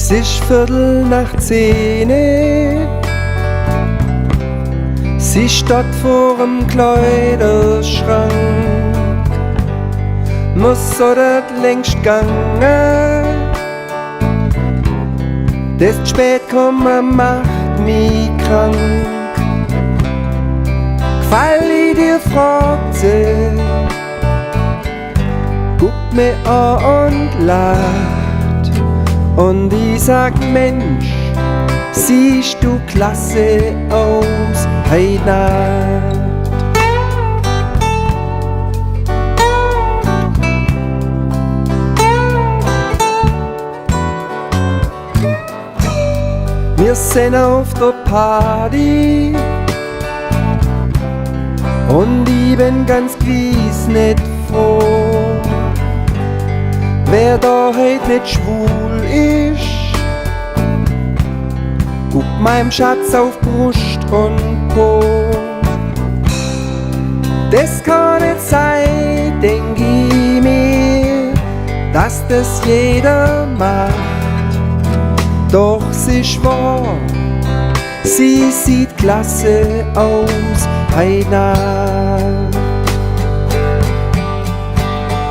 Es ist 9:15. Sie steht vor'm Kleiderschrank. Muss so dat längst gangen. Das spät kommen macht mich krank. Gefall ich dir, fragt sie, guckt mir an und lacht. Und ich sag, Mensch, siehst du klasse aus, heut Nacht. Wir sind auf der Party und ich bin ganz gewiss nicht froh, wer da heut nicht schwul ist. Guck meinem Schatz auf Brust und Po. Das kann nicht sein, denk ich mir, dass das jeder macht. Doch sie ist wahr, sie sieht klasse aus, heut Nacht.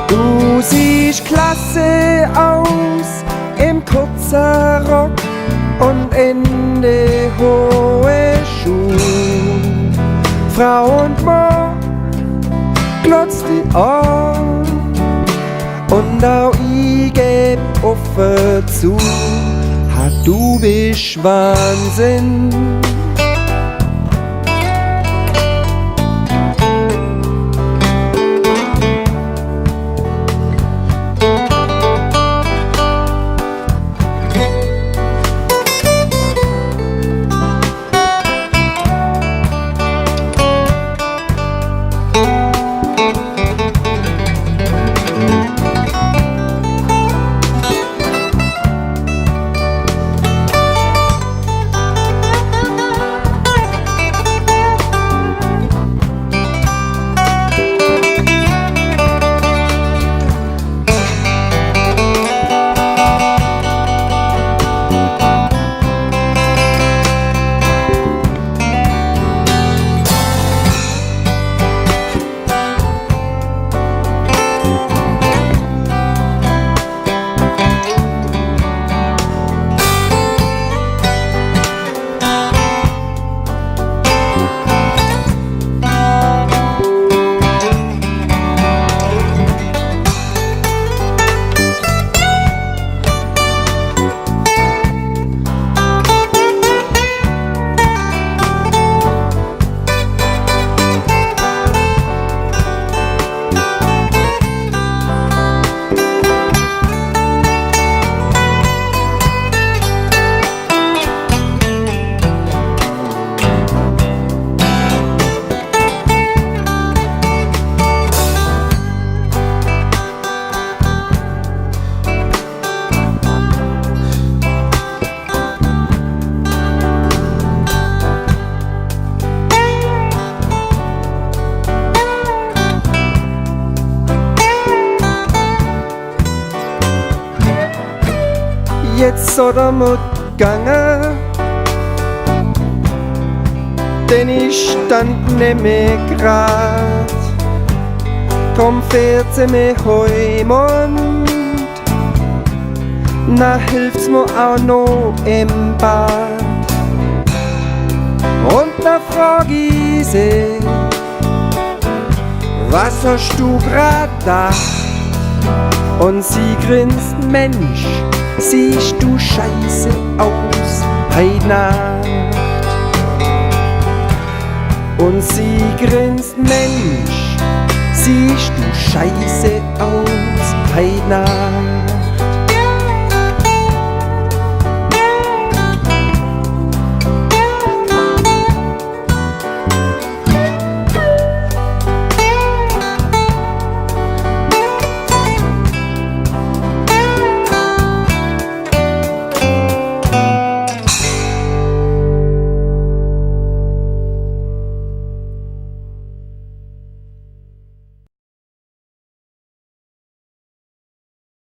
Du siehst klasse aus im kurzer Rock und Ende hohe Schuhe. Frau und Mann glotzt die an und auch ich geb offen zu. Du bist Wahnsinn. Jetzt oder muss gangen, denn ich stand nämlich grad. Drum fährt sie mich heim und na hilft's mir auch noch im Bad. Und na frag ich sie, was hast du grad gedacht? Und sie grinst, Mensch, siehst du scheiße aus, heut Nacht. Und sie grinst, Mensch, siehst du scheiße aus, heut Nacht.